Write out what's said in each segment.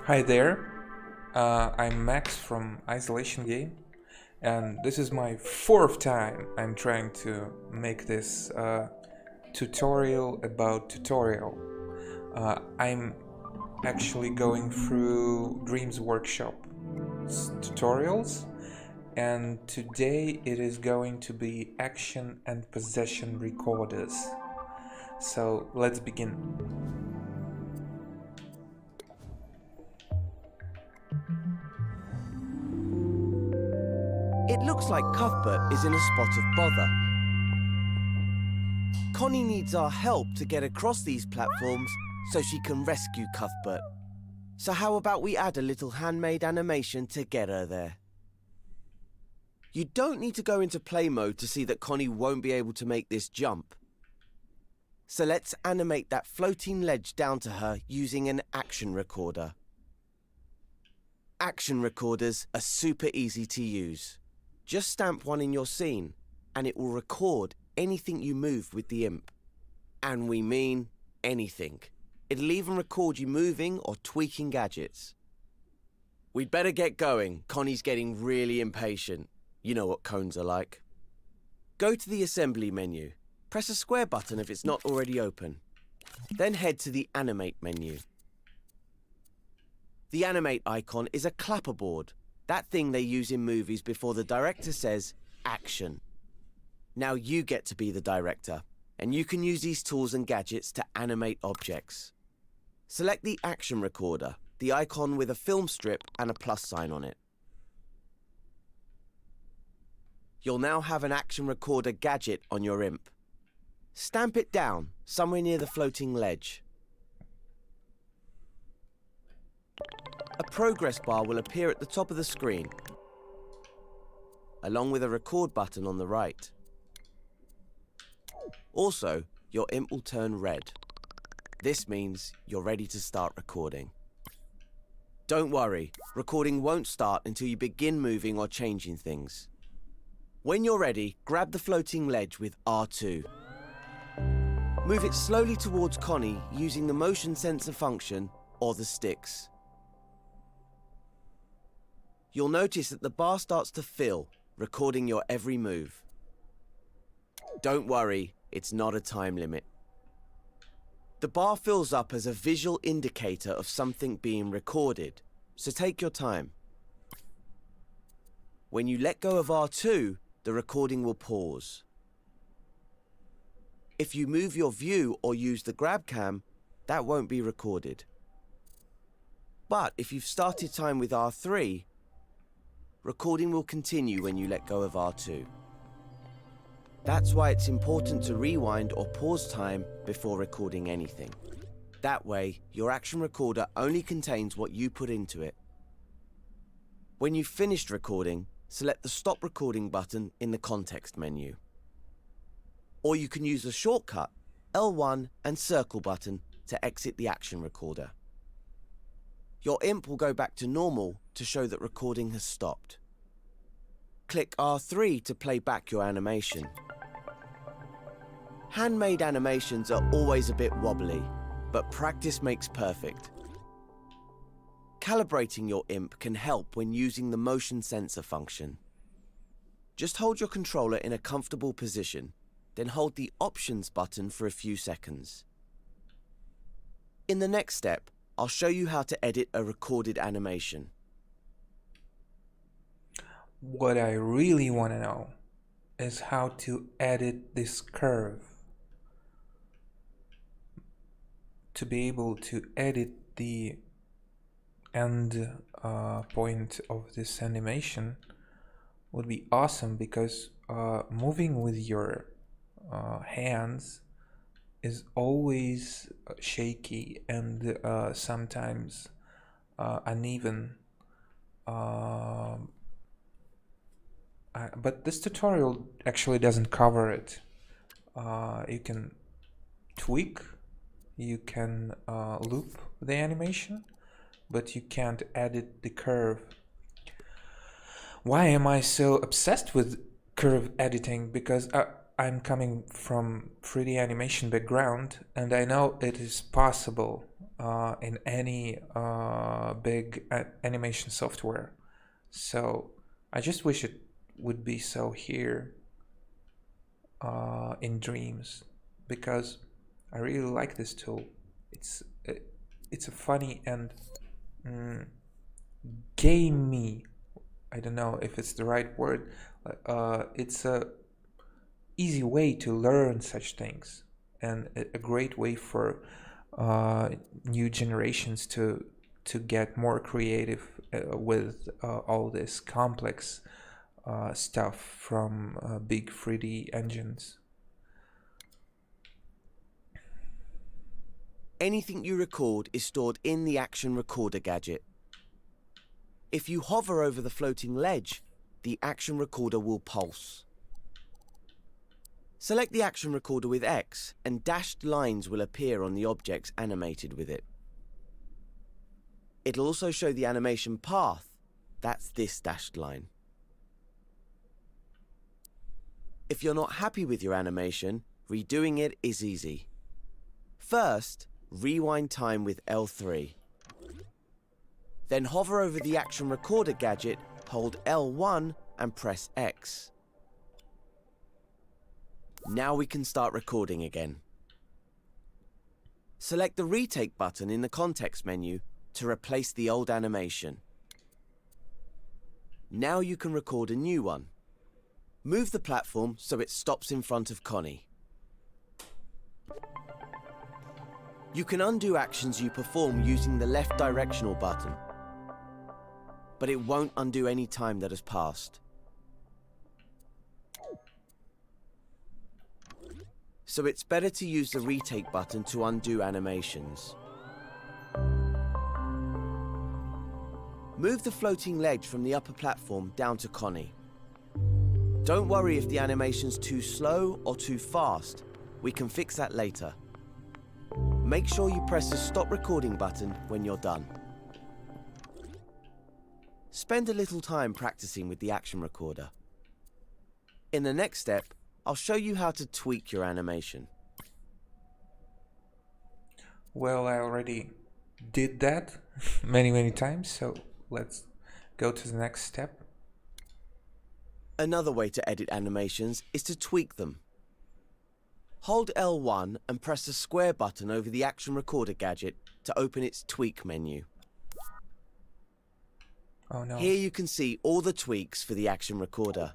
Hi there, I'm Max from Isolation Game, and this is my fourth time I'm trying to make this tutorial about tutorial. I'm actually going through Dreams Workshop tutorials, and today it is going to be action and possession recorders. So let's begin. It looks like Cuthbert is in a spot of bother. Connie needs our help to get across these platforms so she can rescue Cuthbert. So how about we add a little handmade animation to get her there? You don't need to go into play mode to see that Connie won't be able to make this jump. So let's animate that floating ledge down to her using an action recorder. Action recorders are super easy to use. Just stamp one in your scene, and it will record anything you move with the imp. And we mean anything. It'll even record you moving or tweaking gadgets. We'd better get going. Connie's getting really impatient. You know what cones are like. Go to the assembly menu. Press a square button if it's not already open. Then head to the animate menu. The animate icon is a clapperboard. That thing they use in movies before the director says, action. Now you get to be the director, and you can use these tools and gadgets to animate objects. Select the action recorder, the icon with a film strip and a plus sign on it. You'll now have an action recorder gadget on your imp. Stamp it down, somewhere near the floating ledge. A progress bar will appear at the top of the screen, along with a record button on the right. Also, your imp will turn red. This means you're ready to start recording. Don't worry, recording won't start until you begin moving or changing things. When you're ready, grab the floating ledge with R2. Move it slowly towards Connie using the motion sensor function or the sticks. You'll notice that the bar starts to fill, recording your every move. Don't worry, it's not a time limit. The bar fills up as a visual indicator of something being recorded, so take your time. When you let go of R2, the recording will pause. If you move your view or use the grab cam, that won't be recorded. But if you've started time with R3, recording will continue when you let go of R2. That's why it's important to rewind or pause time before recording anything. That way, your action recorder only contains what you put into it. When you've finished recording, select the Stop Recording button in the context menu. Or you can use the shortcut, L1 and circle button to exit the action recorder. Your imp will go back to normal to show that recording has stopped. Click R3 to play back your animation. Handmade animations are always a bit wobbly, but practice makes perfect. Calibrating your imp can help when using the motion sensor function. Just hold your controller in a comfortable position, then hold the Options button for a few seconds. In the next step, I'll show you how to edit a recorded animation. What I really want to know is how to edit this curve. To be able to edit the end point of this animation would be awesome, because moving with your hands is always shaky and sometimes uneven. But this tutorial actually doesn't cover it. You can tweak, you can loop the animation, but you can't edit the curve. Why am I so obsessed with curve editing? Because I'm coming from 3D animation background, and I know it is possible in any big animation software. So I just wish it would be so here in Dreams, because I really like this tool. It's a funny and gamey. I don't know if it's the right word. It's a easy way to learn such things, and a great way for new generations to get more creative with all this complex stuff from big 3D engines. Anything you record is stored in the Action Recorder gadget. If you hover over the floating ledge, the Action Recorder will pulse. Select the Action Recorder with X, and dashed lines will appear on the objects animated with it. It'll also show the animation path. That's this dashed line. If you're not happy with your animation, redoing it is easy. First, rewind time with L3. Then hover over the Action Recorder gadget, hold L1 and press X. Now we can start recording again. Select the Retake button in the context menu to replace the old animation. Now you can record a new one. Move the platform so it stops in front of Connie. You can undo actions you perform using the left directional button, but it won't undo any time that has passed. So it's better to use the Retake button to undo animations. Move the floating ledge from the upper platform down to Connie. Don't worry if the animation's too slow or too fast. We can fix that later. Make sure you press the Stop Recording button when you're done. Spend a little time practicing with the Action Recorder. In the next step, I'll show you how to tweak your animation. Well, I already did that many times, so let's go to the next step. Another way to edit animations is to tweak them. Hold L1 and press the square button over the Action Recorder gadget to open its tweak menu. Oh no. Here you can see all the tweaks for the Action Recorder.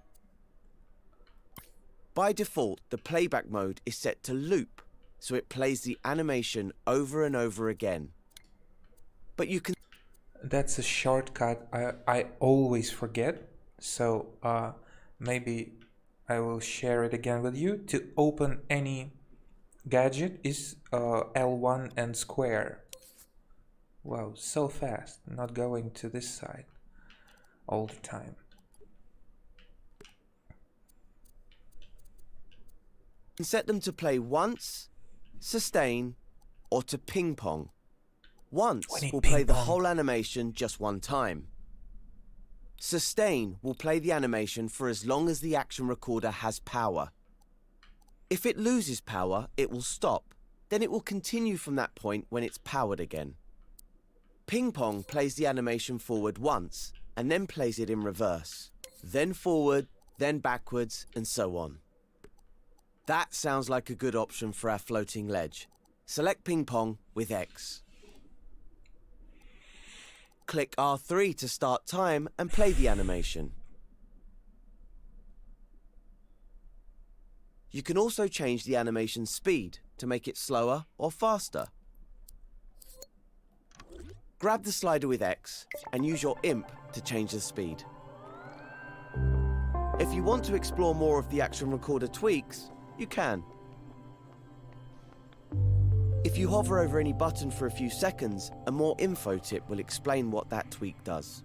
By default, the playback mode is set to loop, so it plays the animation over and over again. But you can... That's a shortcut I always forget, so maybe I will share it again with you. To open any gadget is L1 and square. Wow, so fast, not going to this side all the time. Set them to play once, sustain, or to ping pong. Once will play the whole animation just one time. Sustain will play the animation for as long as the Action Recorder has power. If it loses power, it will stop. Then it will continue from that point when it's powered again. Ping pong plays the animation forward once, and then plays it in reverse. Then forward, then backwards, and so on. That sounds like a good option for our floating ledge. Select ping pong with X. Click R3 to start time and play the animation. You can also change the animation speed to make it slower or faster. Grab the slider with X and use your imp to change the speed. If you want to explore more of the Action Recorder tweaks, you can. If you hover over any button for a few seconds, a more info tip will explain what that tweak does.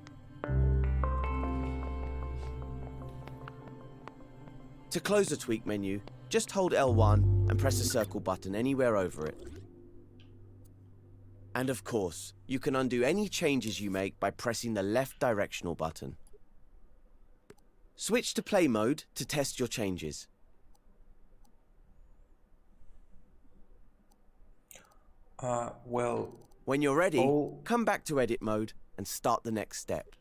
To close the tweak menu, just hold L1 and press the circle button anywhere over it. And of course, you can undo any changes you make by pressing the left directional button. Switch to play mode to test your changes. Well, When you're ready, all... come back to edit mode and start the next step.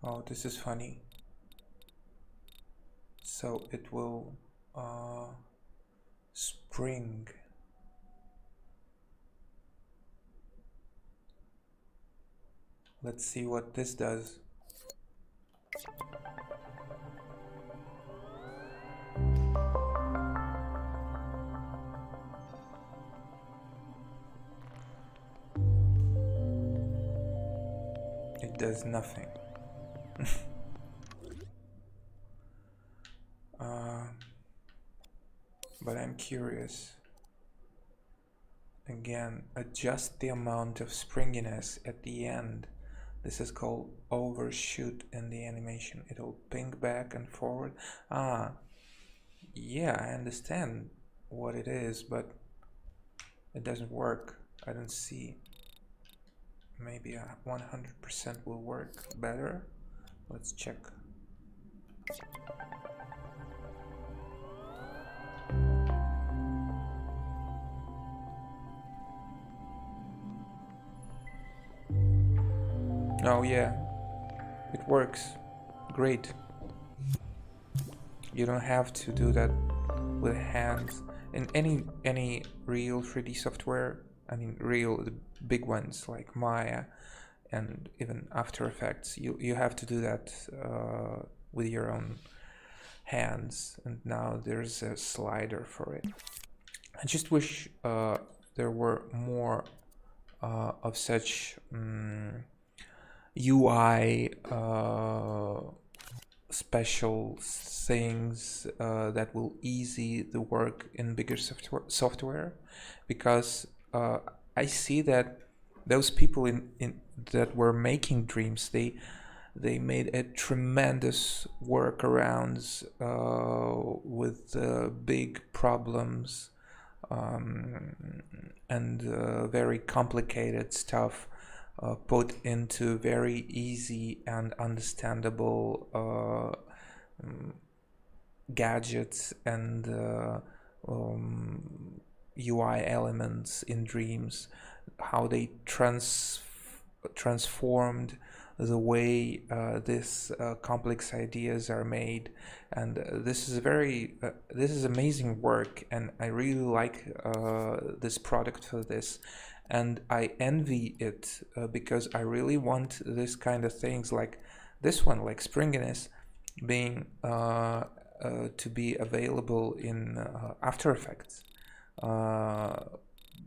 Oh, this is funny. So it will spring. Let's see what this does. It does nothing. But I'm curious. Again, adjust the amount of springiness at the end. This is called overshoot in the animation. It'll ping back and forward. Yeah, I understand what it is, but it doesn't work. I don't see. Maybe 100% will work better. Let's check. Oh yeah, it works. Great. You don't have to do that with hands. In any real 3D software, I mean real, the big ones like Maya and even After Effects, you have to do that with your own hands, and now there's a slider for it. I just wish there were more of such UI special things that will easy the work in bigger software, because I see that those people in that were making Dreams, they made a tremendous workarounds with big problems and very complicated stuff put into very easy and understandable gadgets and UI elements in Dreams, how they transformed the way these complex ideas are made, and this is amazing work, and I really like this product for this, and I envy it because I really want this kind of things like this one, like springiness, being to be available in After Effects,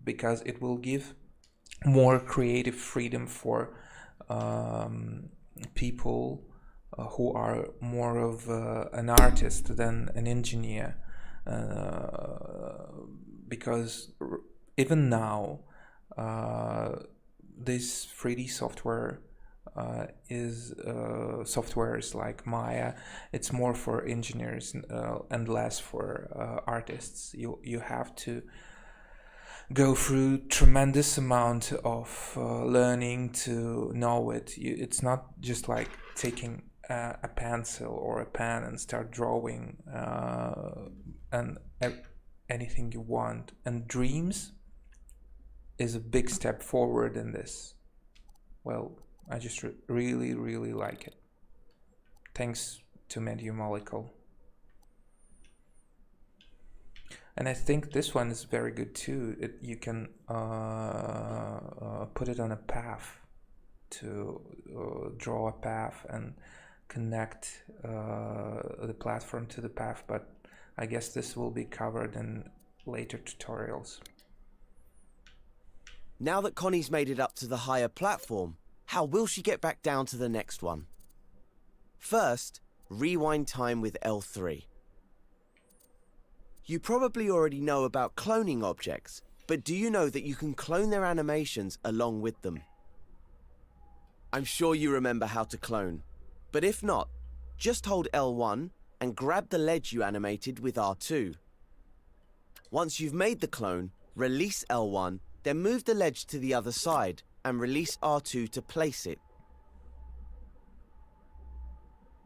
because it will give more creative freedom for people who are more of an artist than an engineer, because even now this 3D software is softwares like Maya. It's more for engineers and less for artists. You have to go through tremendous amount of learning to know it. It's not just like taking a pencil or a pen and start drawing and anything you want. And Dreams is a big step forward in this. Well, I just really like it. Thanks to Medium Molecule. And I think this one is very good too. You can put it on a path to draw a path and connect the platform to the path, but I guess this will be covered in later tutorials. Now that Connie's made it up to the higher platform, how will she get back down to the next one? First, rewind time with L3. You probably already know about cloning objects, but do you know that you can clone their animations along with them? I'm sure you remember how to clone, but if not, just hold L1 and grab the ledge you animated with R2. Once you've made the clone, release L1, then move the ledge to the other side and release R2 to place it.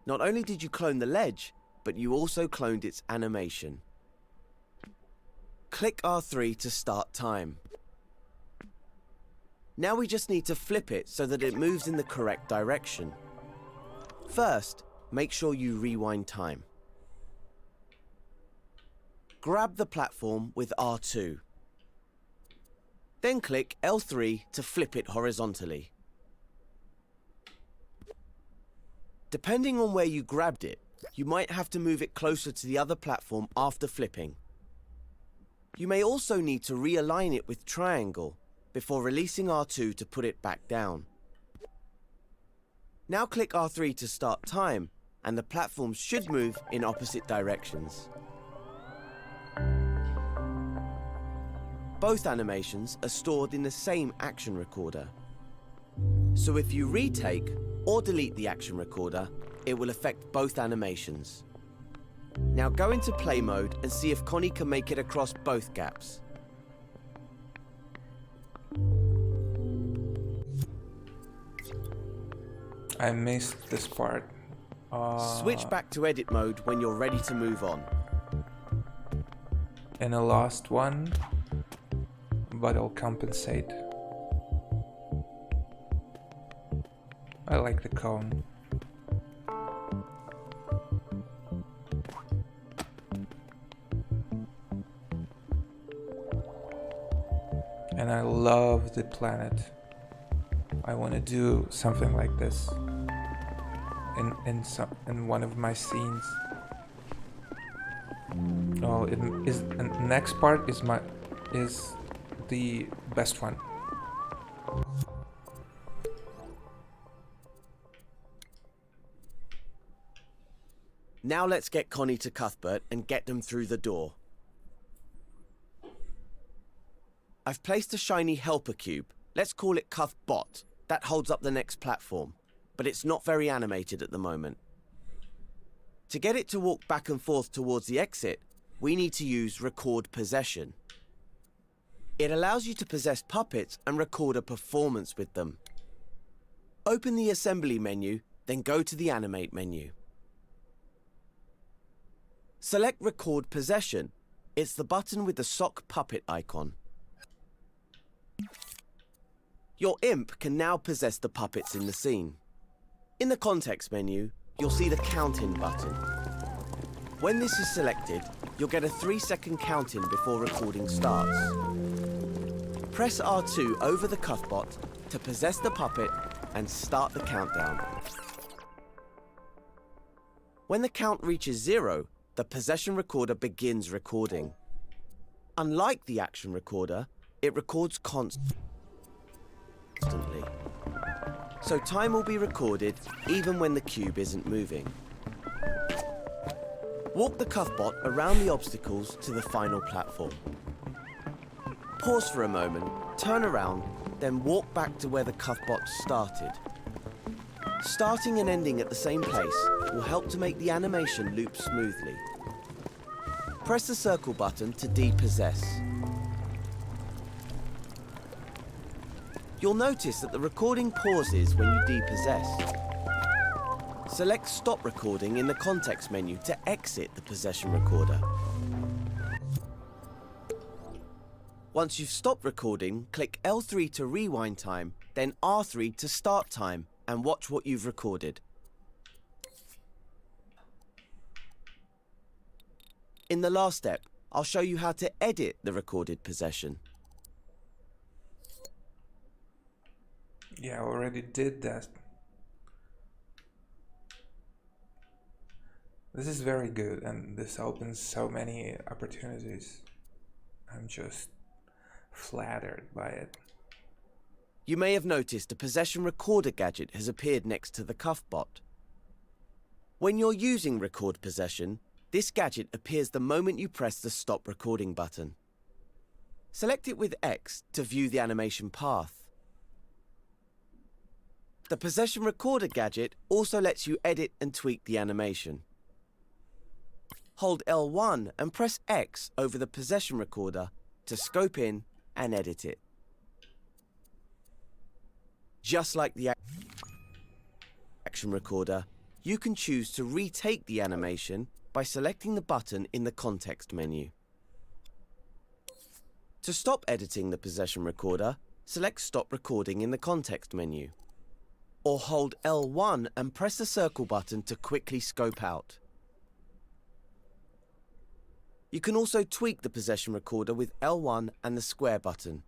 Not only did you clone the ledge, but you also cloned its animation. Click R3 to start time. Now we just need to flip it so that it moves in the correct direction. First, make sure you rewind time. Grab the platform with R2. Then click L3 to flip it horizontally. Depending on where you grabbed it, you might have to move it closer to the other platform after flipping. You may also need to realign it with triangle before releasing R2 to put it back down. Now click R3 to start time, and the platform should move in opposite directions. Both animations are stored in the same action recorder. So if you retake or delete the action recorder, it will affect both animations. Now go into play mode and see if Connie can make it across both gaps. I missed this part. Switch back to edit mode when you're ready to move on. And a last one, but I'll compensate. I like the cone. And I love the planet. I want to do something like this in one of my scenes. Oh, and the next part is the best one. Now let's get Connie to Cuthbert and get them through the door. I've placed a shiny helper cube. Let's call it Cuthbot. That holds up the next platform, but it's not very animated at the moment. To get it to walk back and forth towards the exit, we need to use Record Possession. It allows you to possess puppets and record a performance with them. Open the Assembly menu, then go to the Animate menu. Select Record Possession. It's the button with the sock puppet icon. Your imp can now possess the puppets in the scene. In the context menu, you'll see the count-in button. When this is selected, you'll get a 3-second count-in before recording starts. Press R2 over the Cuthbot to possess the puppet and start the countdown. When the count reaches 0, the possession recorder begins recording. Unlike the action recorder, it records constantly. So time will be recorded even when the cube isn't moving. Walk the Cuthbot around the obstacles to the final platform. Pause for a moment, turn around, then walk back to where the Cuthbot started. Starting and ending at the same place will help to make the animation loop smoothly. Press the circle button to depossess. You'll notice that the recording pauses when you depossess. Select Stop Recording in the context menu to exit the possession recorder. Once you've stopped recording, click L3 to rewind time, then R3 to start time, and watch what you've recorded. In the last step, I'll show you how to edit the recorded possession. Yeah, I already did that. This is very good, and this opens so many opportunities. I'm just flattered by it. You may have noticed a possession recorder gadget has appeared next to the Cuthbot. When you're using Record Possession, this gadget appears the moment you press the Stop Recording button. Select it with X to view the animation path. The Possession Recorder gadget also lets you edit and tweak the animation. Hold L1 and press X over the Possession Recorder to scope in and edit it. Just like the action recorder, You can choose to retake the animation by selecting the button in the context menu. To stop editing the possession recorder, select Stop Recording in the context menu. Or hold L1 and press the circle button to quickly scope out. You can also tweak the possession recorder with L1 and the square button.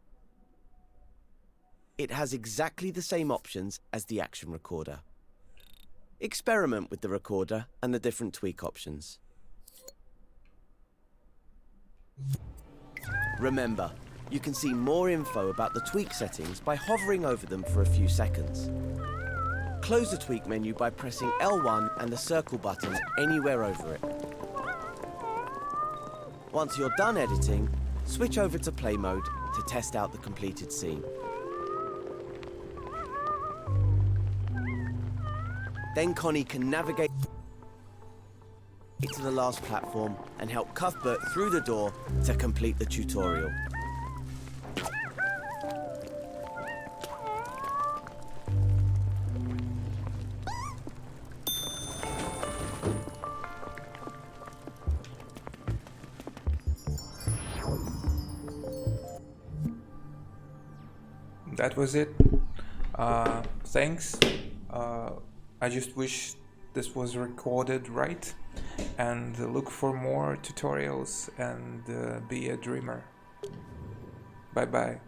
It has exactly the same options as the action recorder. Experiment with the recorder and the different tweak options. Remember, you can see more info about the tweak settings by hovering over them for a few seconds. Close the tweak menu by pressing L1 and the circle button anywhere over it. Once you're done editing, switch over to play mode to test out the completed scene. Then Connie can navigate to the last platform and help Cuthbert through the door to complete the tutorial. That was it. Thanks. I just wish this was recorded right, and look for more tutorials and be a dreamer. Bye bye.